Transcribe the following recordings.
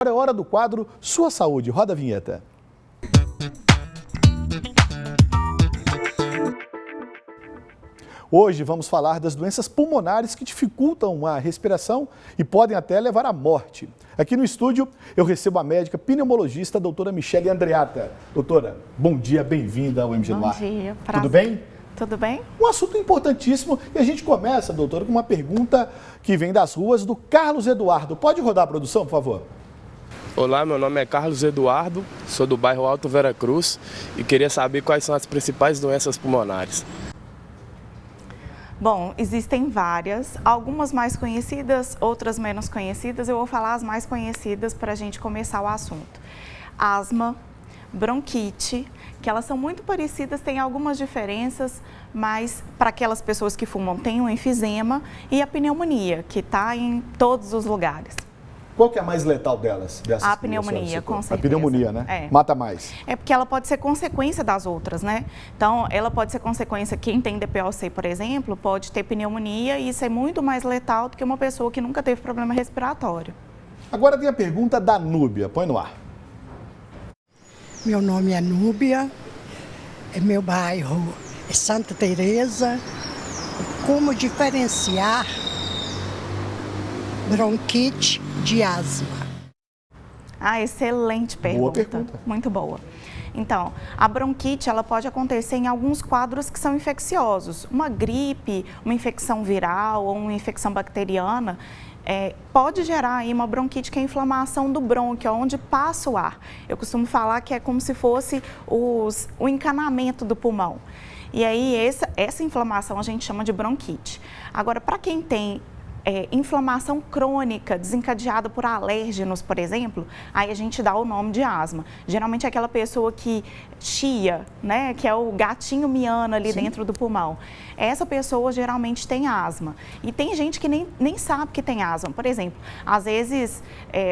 Agora é hora do quadro Sua Saúde. Roda a vinheta. Hoje vamos falar das doenças pulmonares que dificultam a respiração e podem até levar à morte. Aqui no estúdio eu recebo a médica pneumologista, a doutora Michele Andreatta. Doutora, bom dia, bem-vinda ao MG no Ar. Bom dia, prazer. Tudo bem? Tudo bem? Um assunto importantíssimo e a gente começa, doutora, com uma pergunta que vem das ruas do Carlos Eduardo. Pode rodar a produção, por favor? Olá, meu nome é Carlos Eduardo, sou do bairro Alto Vera Cruz e queria saber quais são as principais doenças pulmonares. Bom, existem várias, algumas mais conhecidas, outras menos conhecidas. Eu vou falar as mais conhecidas para a gente começar o assunto. Asma, bronquite, que elas são muito parecidas, têm algumas diferenças, mas para aquelas pessoas que fumam tem um enfisema, e a pneumonia, que está em todos os lugares. Qual que é a mais letal delas? A pneumonia, com certeza. A pneumonia, né? É. Mata mais. É porque ela pode ser consequência das outras, né? Então, ela pode ser consequência, quem tem DPOC, por exemplo, pode ter pneumonia e isso é muito mais letal do que uma pessoa que nunca teve problema respiratório. Agora tem a pergunta da Núbia. Põe no ar. Meu nome é Núbia, meu bairro é Santa Teresa. Como diferenciar bronquite de asma? Ah, excelente pergunta. Boa pergunta. Muito boa. Então, a bronquite, ela pode acontecer em alguns quadros que são infecciosos. Uma gripe, uma infecção viral ou uma infecção bacteriana pode gerar aí uma bronquite, que é a inflamação do brônquio, onde passa o ar. Eu costumo falar que é como se fosse o encanamento do pulmão. E aí, essa inflamação a gente chama de bronquite. Agora, para quem tem inflamação crônica desencadeada por alérgenos, por exemplo, aí a gente dá o nome de asma. Geralmente é aquela pessoa que chia, né, que é o gatinho miando ali dentro do pulmão. Essa pessoa geralmente tem asma. E tem gente que nem sabe que tem asma. Por exemplo, às vezes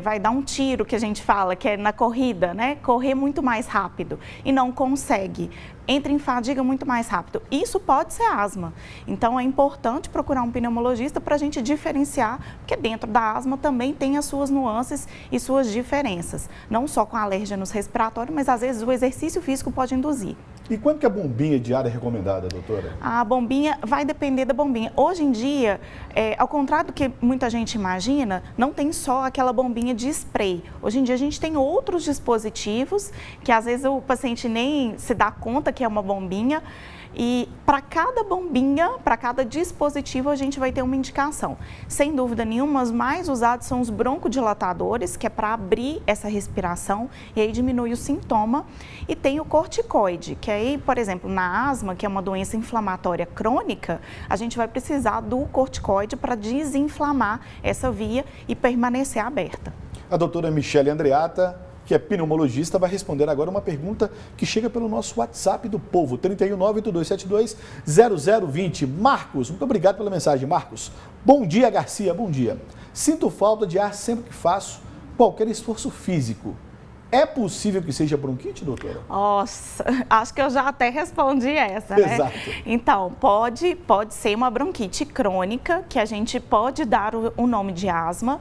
vai dar um tiro, que a gente fala, que é na corrida, né, correr muito mais rápido e não consegue. Entra em fadiga muito mais rápido. Isso pode ser asma. Então, é importante procurar um pneumologista para a gente diferenciar, porque dentro da asma também tem as suas nuances e suas diferenças. Não só com alérgenos respiratórios, mas às vezes o exercício físico pode induzir. E quanto que a bombinha diária é recomendada, doutora? A bombinha vai depender da bombinha. Hoje em dia, ao contrário do que muita gente imagina, não tem só aquela bombinha de spray. Hoje em dia a gente tem outros dispositivos que às vezes o paciente nem se dá conta que é uma bombinha. E para cada bombinha, para cada dispositivo, a gente vai ter uma indicação. Sem dúvida nenhuma, os mais usados são os broncodilatadores, que é para abrir essa respiração e aí diminui o sintoma. E tem o corticoide, que aí, por exemplo, na asma, que é uma doença inflamatória crônica, a gente vai precisar do corticoide para desinflamar essa via e permanecer aberta. A doutora Michele Andreatta, que é pneumologista, vai responder agora uma pergunta que chega pelo nosso WhatsApp do povo, 31982720020. Marcos, muito obrigado pela mensagem, Marcos. Bom dia, Garcia, bom dia. Sinto falta de ar sempre que faço qualquer esforço físico. É possível que seja bronquite, doutora? Nossa, acho que eu já até respondi essa, né? Exato. Então, pode ser uma bronquite crônica, que a gente pode dar o nome de asma,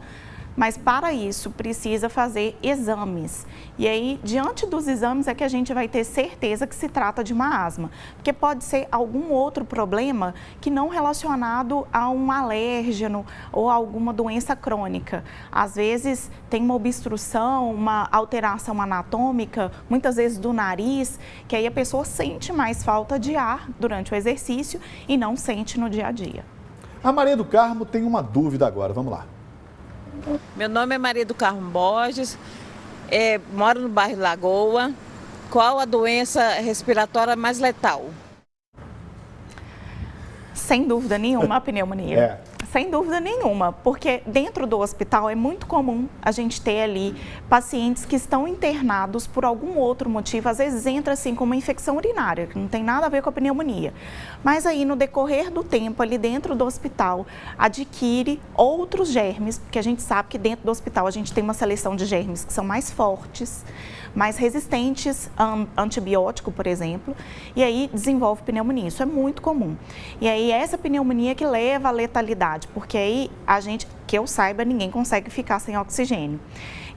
mas para isso precisa fazer exames. E aí, diante dos exames é que a gente vai ter certeza que se trata de uma asma. Porque pode ser algum outro problema que não relacionado a um alérgeno ou alguma doença crônica. Às vezes tem uma obstrução, uma alteração anatômica, muitas vezes do nariz, que aí a pessoa sente mais falta de ar durante o exercício e não sente no dia a dia. A Maria do Carmo tem uma dúvida agora, vamos lá. Meu nome é Maria do Carmo Borges, moro no bairro Lagoa. Qual a doença respiratória mais letal? Sem dúvida nenhuma, a pneumonia. Sem dúvida nenhuma, porque dentro do hospital é muito comum a gente ter ali pacientes que estão internados por algum outro motivo, às vezes entra assim com uma infecção urinária, que não tem nada a ver com a pneumonia. Mas aí no decorrer do tempo ali dentro do hospital adquire outros germes, porque a gente sabe que dentro do hospital a gente tem uma seleção de germes que são mais fortes, mais resistentes a antibiótico, por exemplo, e aí desenvolve pneumonia. Isso é muito comum. E aí essa pneumonia que leva à letalidade, porque aí a gente, que eu saiba, ninguém consegue ficar sem oxigênio.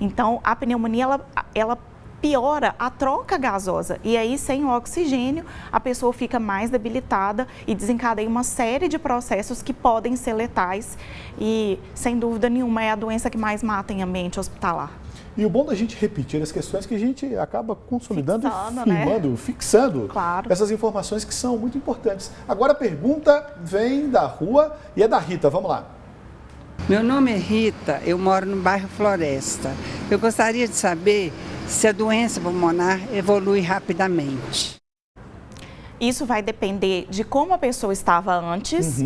Então, a pneumonia, ela piora a troca gasosa e aí sem o oxigênio a pessoa fica mais debilitada e desencadeia uma série de processos que podem ser letais e sem dúvida nenhuma é a doença que mais mata em ambiente hospitalar. E o bom da gente repetir as questões que a gente acaba consolidando Fixando, e firmando, né? fixando Claro. essas informações que são muito importantes. Agora a pergunta vem da rua e é da Rita, vamos lá. Meu nome é Rita, eu moro no bairro Floresta. Eu gostaria de saber se a doença pulmonar evolui rapidamente. Isso vai depender de como a pessoa estava antes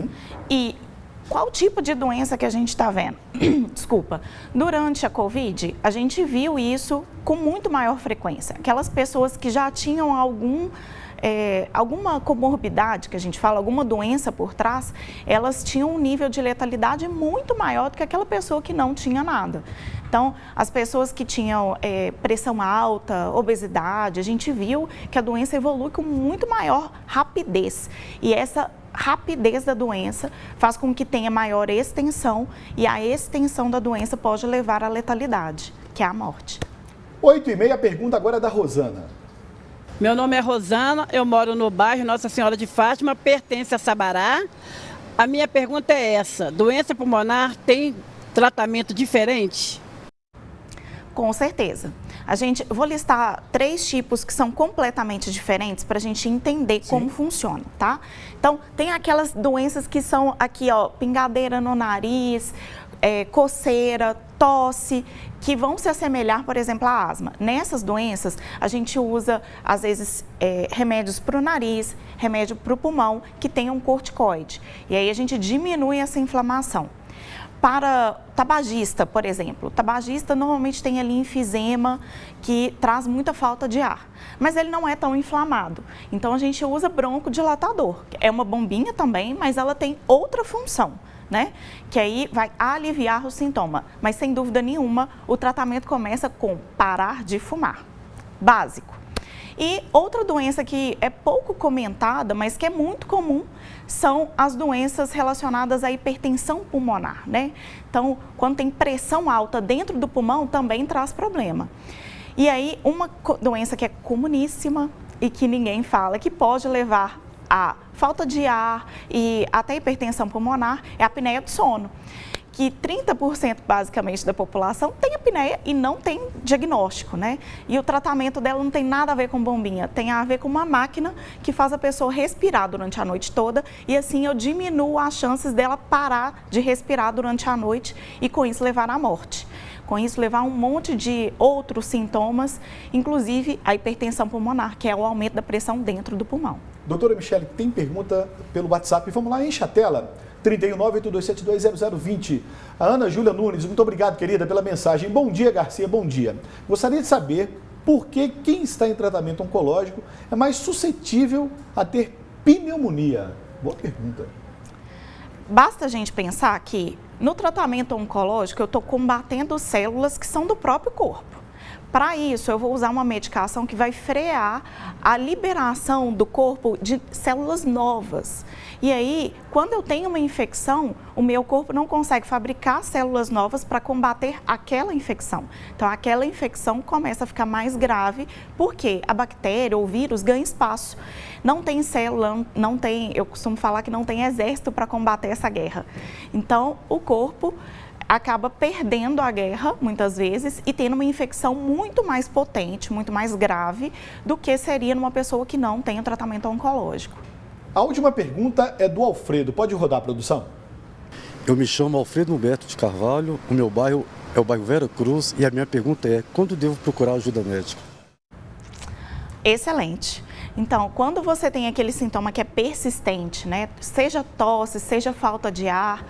e qual tipo de doença que a gente está vendo. Desculpa. Durante a Covid, a gente viu isso com muito maior frequência. Aquelas pessoas que já tinham alguma comorbidade, que a gente fala, alguma doença por trás, elas tinham um nível de letalidade muito maior do que aquela pessoa que não tinha nada. Então, as pessoas que tinham pressão alta, obesidade, a gente viu que a doença evolui com muito maior rapidez. E essa rapidez da doença faz com que tenha maior extensão e a extensão da doença pode levar à letalidade, que é a morte. 8h30, a pergunta agora é da Rosana. Meu nome é Rosana, eu moro no bairro Nossa Senhora de Fátima, pertence a Sabará. A minha pergunta é essa: doença pulmonar tem tratamento diferente? Com certeza. Vou listar 3 tipos que são completamente diferentes para a gente entender como funciona, tá? Então, tem aquelas doenças que são aqui, ó, pingadeira no nariz, coceira, tosse, que vão se assemelhar, por exemplo, à asma. Nessas doenças, a gente usa, às vezes, remédios para o nariz, remédio para o pulmão, que tenham um corticoide. E aí a gente diminui essa inflamação. Para tabagista, por exemplo, o tabagista normalmente tem ali enfisema que traz muita falta de ar, mas ele não é tão inflamado. Então a gente usa broncodilatador, é uma bombinha também, mas ela tem outra função, né? Que aí vai aliviar o sintoma, mas sem dúvida nenhuma o tratamento começa com parar de fumar, básico. E outra doença que é pouco comentada, mas que é muito comum, são as doenças relacionadas à hipertensão pulmonar, né? Então, quando tem pressão alta dentro do pulmão, também traz problema. E aí, uma doença que é comuníssima e que ninguém fala, que pode levar a falta de ar e até hipertensão pulmonar, é a apneia do sono. Que 30% basicamente da população tem apneia e não tem diagnóstico, né? E o tratamento dela não tem nada a ver com bombinha, tem a ver com uma máquina que faz a pessoa respirar durante a noite toda e assim eu diminuo as chances dela parar de respirar durante a noite e com isso levar à morte. Com isso levar um monte de outros sintomas, inclusive a hipertensão pulmonar, que é o aumento da pressão dentro do pulmão. Doutora Michele, tem pergunta pelo WhatsApp, vamos lá, enche a tela. 31982720020. A Ana Júlia Nunes, muito obrigado, querida, pela mensagem. Bom dia, Garcia, bom dia. Gostaria de saber por que quem está em tratamento oncológico é mais suscetível a ter pneumonia. Boa pergunta. Basta a gente pensar que no tratamento oncológico eu estou combatendo células que são do próprio corpo. Para isso, eu vou usar uma medicação que vai frear a liberação do corpo de células novas. E aí, quando eu tenho uma infecção, o meu corpo não consegue fabricar células novas para combater aquela infecção. Então, aquela infecção começa a ficar mais grave porque a bactéria ou o vírus ganha espaço. Não tem célula, eu costumo falar que não tem exército para combater essa guerra. Então, o corpo acaba perdendo a guerra, muitas vezes, e tendo uma infecção muito mais potente, muito mais grave, do que seria numa pessoa que não tem o tratamento oncológico. A última pergunta é do Alfredo. Pode rodar, produção? Eu me chamo Alfredo Humberto de Carvalho, o meu bairro é o bairro Vera Cruz e a minha pergunta é: quando devo procurar ajuda médica? Excelente. Então, quando você tem aquele sintoma que é persistente, né, seja tosse, seja falta de ar,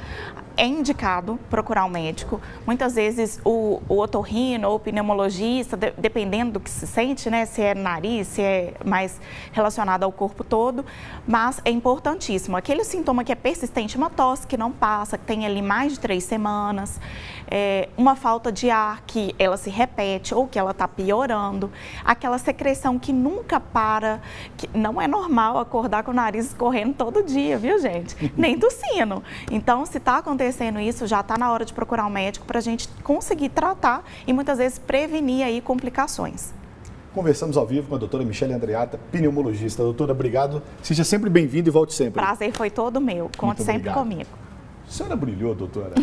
é indicado procurar um médico. Muitas vezes o otorrino ou o pneumologista, dependendo do que se sente, né, se é nariz, se é mais relacionado ao corpo todo, mas é importantíssimo. Aquele sintoma que é persistente, uma tosse que não passa, que tem ali mais de 3 semanas, uma falta de ar que ela se repete ou que ela está piorando, aquela secreção que nunca para, que não é normal acordar com o nariz escorrendo todo dia, viu, gente? Nem tossindo. Então, se está acontecendo acontecendo isso, já está na hora de procurar um médico para a gente conseguir tratar e muitas vezes prevenir aí complicações. Conversamos ao vivo com a doutora Michele Andreatta, pneumologista. Doutora, obrigado. Seja sempre bem-vindo e volte sempre. Prazer foi todo meu. Conte sempre comigo. A senhora brilhou, doutora.